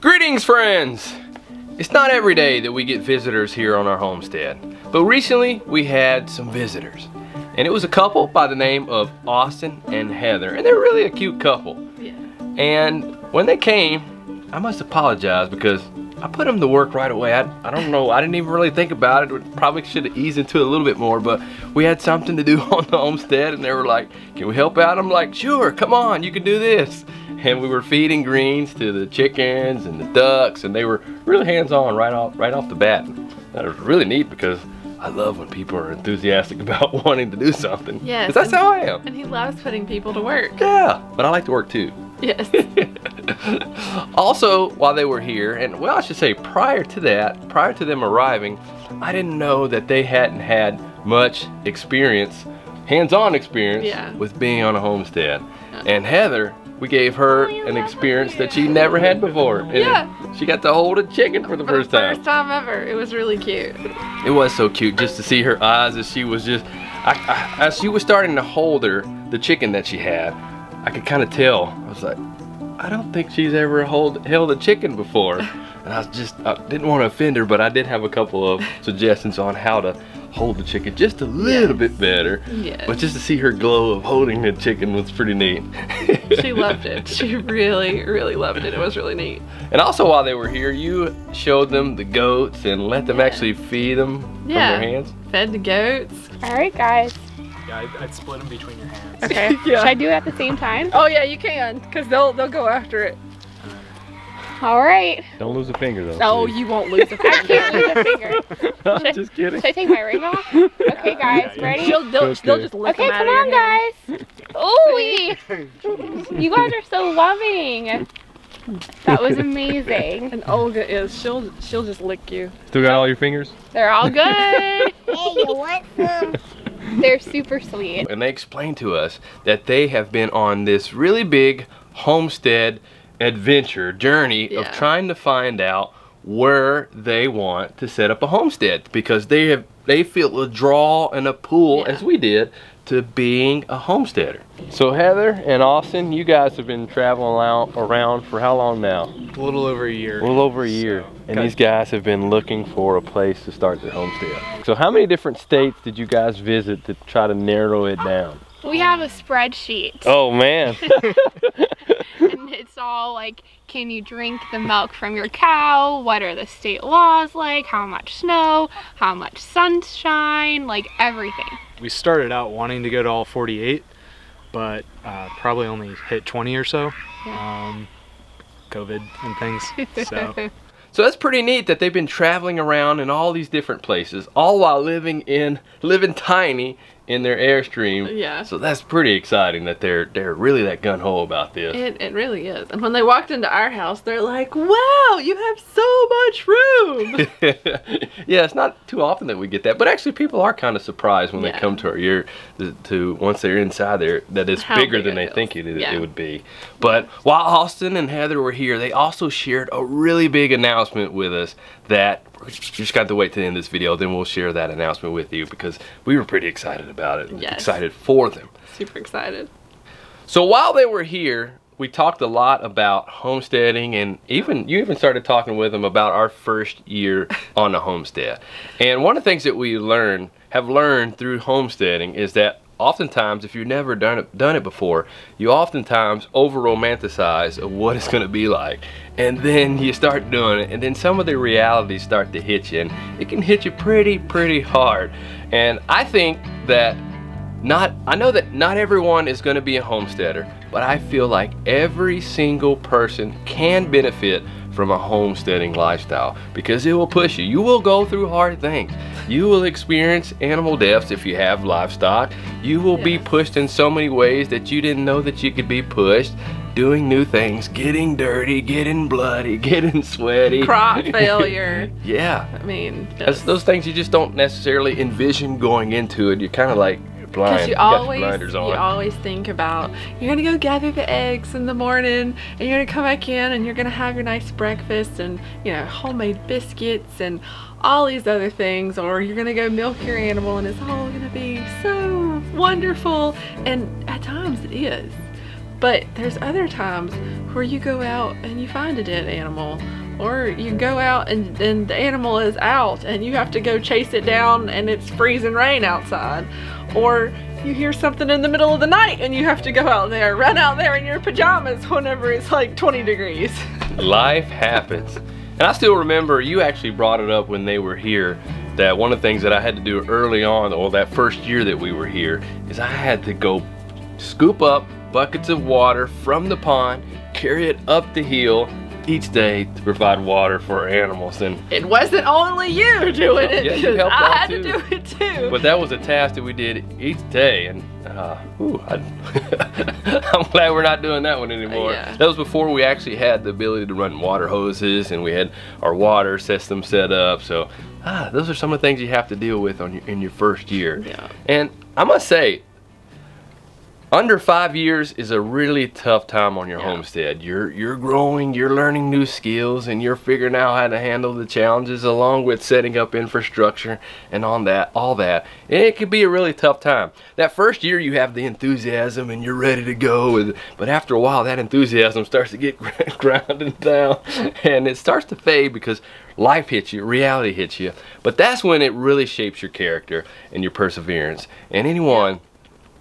Greetings, friends! It's not every day that we get visitors here on our homestead, but recently we had some visitors. And it was a couple by the name of Austin and Heather, and they're really a cute couple. Yeah. And when they came, I must apologize because I put them to work right away. I don't know, I didn't even really think about it. We probably should have eased into it a little bit more, but we had something to do on the homestead and they were like, can we help out? I'm like, sure, come on, you can do this. And we were feeding greens to the chickens and the ducks, and they were really hands-on right off the bat. That was really neat because I love when people are enthusiastic about wanting to do something. Yes. Because that's how I am. And he loves putting people to work. Yeah, but I like to work too. Yes. Also, while they were here, and well, I should say prior to that, prior to them arriving, I didn't know that they hadn't had much experience, hands-on experience with being on a homestead. And Heather, we gave her an experience that she never had before. And she got to hold a chicken for the first time. First time ever. It was really cute. It was so cute just to see her eyes as she was just, as she was starting to hold the chicken that she had, I could kind of tell. I was like, I don't think she's ever held a chicken before. And I didn't want to offend her, but I did have a couple of suggestions on how to hold the chicken just a little bit better. Yes. But just to see her glow of holding the chicken was pretty neat. She loved it. She really, really loved it. It was really neat. And also while they were here, you showed them the goats and let them actually feed them from their hands. Fed the goats. All right, guys. Yeah, I'd split them between your hands. Okay. Should I do it at the same time? Oh yeah, you can, because they'll go after it. All right. Don't lose a finger though. No, you won't lose a finger. I can't lose a finger. I'm just kidding. Should I take my ring off? Okay, guys, ready? They'll just lick them out come on, guys. Ooh, you guys are so loving. That was amazing. And Olga is, she'll just lick you. Still got all your fingers? They're all good. Hey, you want some? They're super sweet. And they explained to us that they have been on this really big homestead adventure journey of trying to find out where they want to set up a homestead, because they feel a draw and a pull, as we did, to being a homesteader. So Heather and Austin, you guys have been traveling around for how long now? A little over a year. A little over a year. And these guys have been looking for a place to start their homestead. So how many different states did you guys visit to try to narrow it down? We have a spreadsheet. Oh man. And it's all like, can you drink the milk from your cow? What are the state laws like? How much snow? How much sunshine? Like everything. We started out wanting to go to all 48, but probably only hit 20 or so. COVID and things. So that's pretty neat that they've been traveling around in all these different places, all while living tiny in their Airstream. Yeah. So that's pretty exciting that they're really that gung-ho about this. It really is. And when they walked into our house, they're like, wow, you have so much room. Yeah, it's not too often that we get that, but actually people are kind of surprised when they come to our year once they're inside there, that it's bigger than they think it would be. But while Austin and Heather were here, they also shared a really big announcement with us that you just got to wait to the end of this video, then we'll share that announcement with you because we were pretty excited about it. Excited for them. Super excited. So while they were here, we talked a lot about homesteading, and you even started talking with them about our first year on the homestead. And one of the things that we have learned through homesteading is that oftentimes, if you've never done it before, you oftentimes over-romanticize of what it's going to be like. And then you start doing it, and then some of the realities start to hit you, and it can hit you pretty hard. And I think that I know that not everyone is going to be a homesteader, but I feel like every single person can benefit from a homesteading lifestyle because it will push you. You will go through hard things. You will experience animal deaths if you have livestock. You will be pushed in so many ways that you didn't know that you could be pushed. Doing new things, getting dirty, getting bloody, getting sweaty. Crop failure. Yeah. I mean, those things you just don't necessarily envision going into it. You're kind of like, blind. You always think about, you're gonna go gather the eggs in the morning and you're gonna come back in and you're gonna have your nice breakfast and, you know, homemade biscuits and all these other things, or you're gonna go milk your animal and it's all gonna be so wonderful, and at times it is. But there's other times where you go out and you find a dead animal, or you go out and the animal is out and you have to go chase it down and it's freezing rain outside, or you hear something in the middle of the night and you have to go out there, run out there in your pajamas whenever it's like 20 degrees. Life happens. And I still remember you actually brought it up when they were here, that one of the things that I had to do early on, or that first year that we were here, is I had to go scoop up buckets of water from the pond, carry it up the hill each day to provide water for our animals. And it wasn't only you doing it, yeah, you helped I out had too. to do it too. But that was a task that we did each day, and I'm glad we're not doing that one anymore. Yeah. That was before we actually had the ability to run water hoses and we had our water system set up. So those are some of the things you have to deal with in your first year. Yeah. And I must say, under 5 years is a really tough time on your homestead. You're growing, you're learning new skills, and you're figuring out how to handle the challenges along with setting up infrastructure and all that. And it can be a really tough time. That first year you have the enthusiasm and you're ready to go, but after a while that enthusiasm starts to get grounded down and it starts to fade because life hits you, reality hits you. But that's when it really shapes your character and your perseverance. And anyone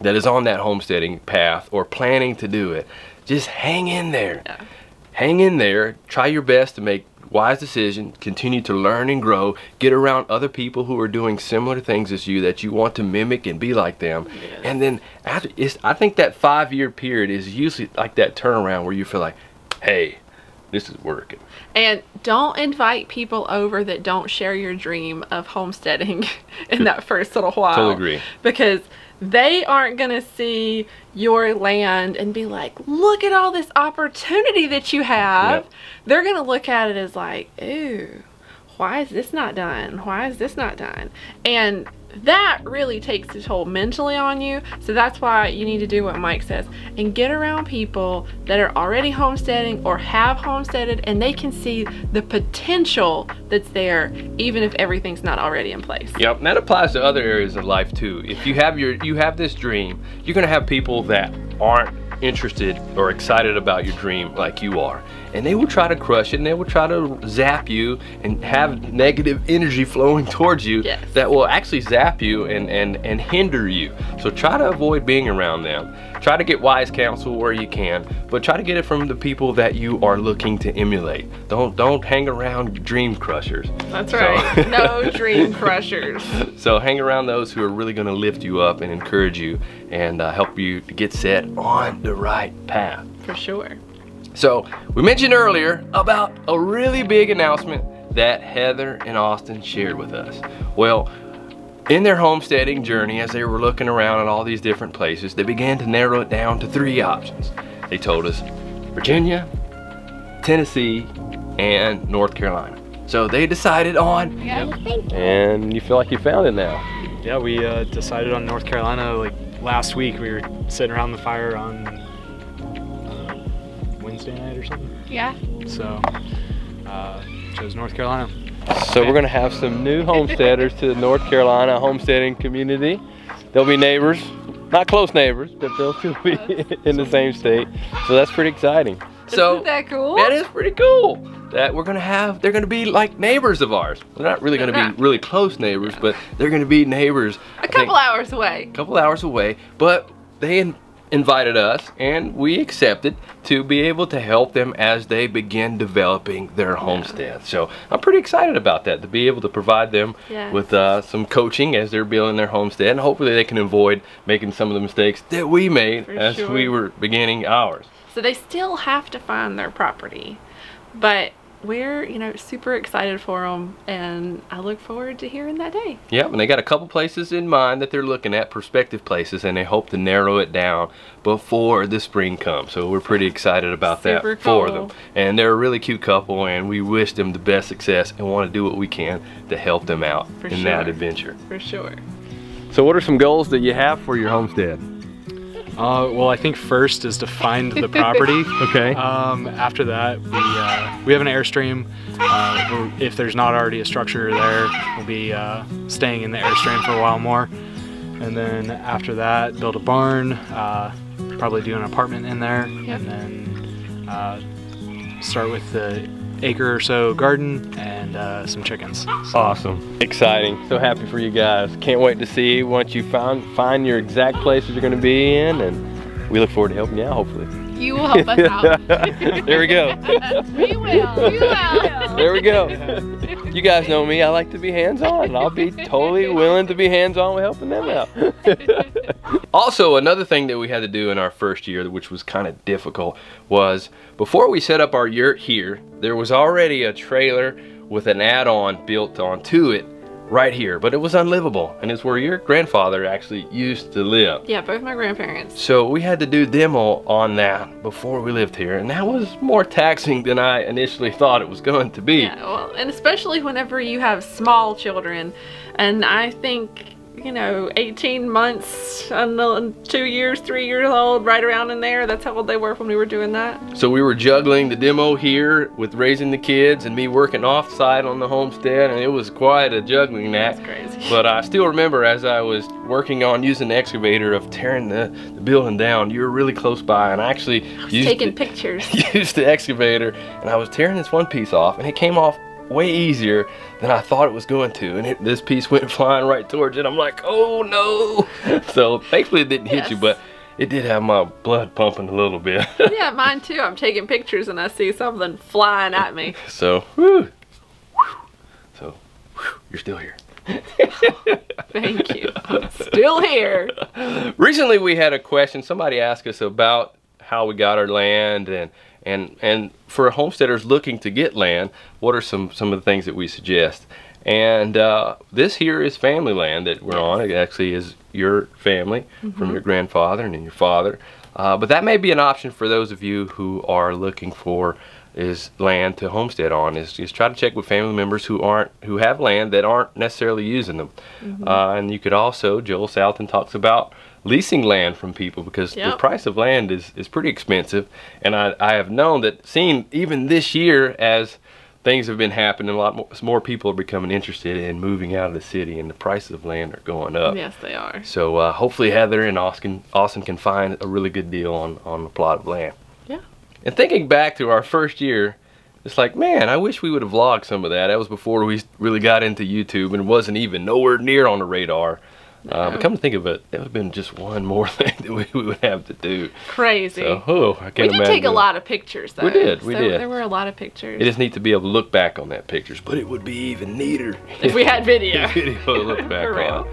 that is on that homesteading path or planning to do it, just hang in there. Yeah. Hang in there, try your best to make wise decisions, continue to learn and grow, get around other people who are doing similar things as you that you want to mimic and be like them. Yeah. And then after, I think that 5 year period is usually like that turnaround where you feel like, hey, this is working. And don't invite people over that don't share your dream of homesteading in that first little while. Totally agree. Because they aren't going to see your land and be like, look at all this opportunity that you have. Yep. They're going to look at it as like, ooh, why is this not done? Why is this not done? And that really takes a toll mentally on you. So that's why you need to do what Mike says and get around people that are already homesteading or have homesteaded, and they can see the potential that's there even if everything's not already in place. Yep, and that applies to other areas of life too. If you have this dream, you're gonna have people that aren't interested or excited about your dream like you are, and they will try to crush it and they will try to zap you and have negative energy flowing towards you. Yes. That will actually zap you and hinder you. So try to avoid being around them. Try to get wise counsel where you can, but try to get it from the people that you are looking to emulate. Don't hang around dream crushers. That's right. No dream crushers. So hang around those who are really going to lift you up and encourage you and help you to get set on the right path. For sure. So we mentioned earlier about a really big announcement that Heather and Austin shared with us. Well, in their homesteading journey, as they were looking around at all these different places, they began to narrow it down to 3 options. They told us Virginia, Tennessee, and North Carolina. So they decided on, and you feel like you found it now. Yeah, we decided on North Carolina like last week. We were sitting around the fire on Wednesday night or something. Yeah. So chose North Carolina. So we're gonna have some new homesteaders to the North Carolina homesteading community. They'll be neighbors, not close neighbors, but they'll still be in the same state. So that's pretty exciting. So isn't that cool? That is pretty cool. That they're gonna be like neighbors of ours. They're not really gonna be really close neighbors, but they're gonna be neighbors. A couple hours away. A couple hours away, but they invited us and we accepted to be able to help them as they begin developing their homestead. So I'm pretty excited about that, to be able to provide them with some coaching as they're building their homestead, and hopefully they can avoid making some of the mistakes that we made as we were beginning ours. So they still have to find their property, but we're, super excited for them, and I look forward to hearing that day. Yeah, and they got a couple places in mind that they're looking at, prospective places, and they hope to narrow it down before the spring comes. So we're pretty excited about that for them. And they're a really cute couple, and we wish them the best success and want to do what we can to help them out in that adventure. For sure. So what are some goals that you have for your homestead? Well, I think first is to find the property. Okay. After that, we have an Airstream. If there's not already a structure there, we'll be staying in the Airstream for a while more. And then after that, build a barn, probably do an apartment in there, Yep. and then start with the acre or so garden and some chickens. So, Awesome. Exciting. So happy for you guys. Can't wait to see once you find your exact places you're going to be in, and we look forward to helping you out, hopefully. You will help us out. There we go. We will. You will. There we go. You guys know me. I like to be hands-on, and I'll be totally willing to be hands-on with helping them out. Also, another thing that we had to do in our first year, which was kind of difficult, was before we set up our yurt here, there was already a trailer with an add-on built onto it right here, but it was unlivable, and it's where your grandfather actually used to live. Yeah, both my grandparents. So we had to do demo on that before we lived here, and that was more taxing than I initially thought it was going to be. Yeah, well, and especially whenever you have small children, and I think, you know, 18 months, 2 years, 3 years old, right around in there. That's how old they were when we were doing that. So we were juggling the demo here with raising the kids and me working off-site on the homestead, and it was quite a juggling act. That's crazy. But I still remember as I was working on using the excavator of tearing the building down, you were really close by, and I actually Taking pictures. used the excavator, and I was tearing this one piece off, and it came off way easier than I thought it was going to, and this piece went flying right towards it. I'm like, oh no. So thankfully it didn't hit you, but it did have my blood pumping a little bit. Yeah, mine too. I'm taking pictures and I see something flying at me. So, whew. So, you're still here. Thank you. I'm still here. Recently we had a question. Somebody asked us about how we got our land, and for homesteaders looking to get land, what are some of the things that we suggest? And this here is family land that we're on. It actually is your family from your grandfather and your father. But that may be an option for those of you who are looking for land to homestead on. Is try to check with family members who have land that aren't necessarily using them. And you could also, Joel Salton talks about leasing land from people, because the price of land is pretty expensive, and I have known that, seen even this year as things have been happening, a lot more people are becoming interested in moving out of the city, and the prices of land are going up. Yes, they are. So hopefully Heather and Austin can find a really good deal on a plot of land. Yeah. And thinking back to our first year, it's like, man, I wish we would have vlogged some of that. That was before we really got into YouTube, and it wasn't even nowhere near on the radar. But come to think of it, that would have been just one more thing that we would have to do. Crazy. So, I can't imagine. We did take a lot of pictures, though. We did. There were a lot of pictures. It is neat to be able to look back on that pictures, but it would be even neater if we had video. video to look back on.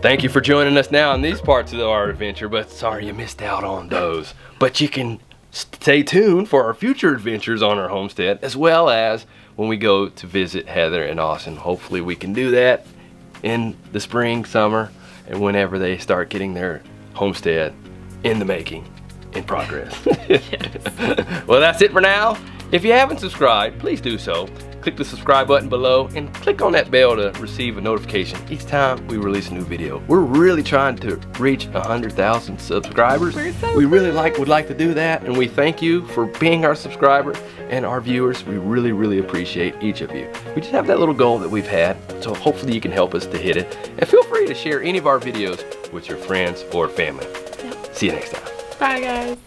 Thank you for joining us now in these parts of our adventure, but sorry you missed out on those. But you can stay tuned for our future adventures on our homestead, as well as when we go to visit Heather and Austin. Hopefully we can do that in the spring, summer, and whenever they start getting their homestead in the making, in progress. Well, that's it for now. If you haven't subscribed, please do so. Click the subscribe button below and click on that bell to receive a notification each time we release a new video. We're really trying to reach 100,000 subscribers. We really would like to do that, and we thank you for being our subscribers and our viewers. We really, really appreciate each of you. We just have that little goal that we've had, so hopefully you can help us to hit it. And feel free to share any of our videos with your friends or family. See you next time. Bye, guys.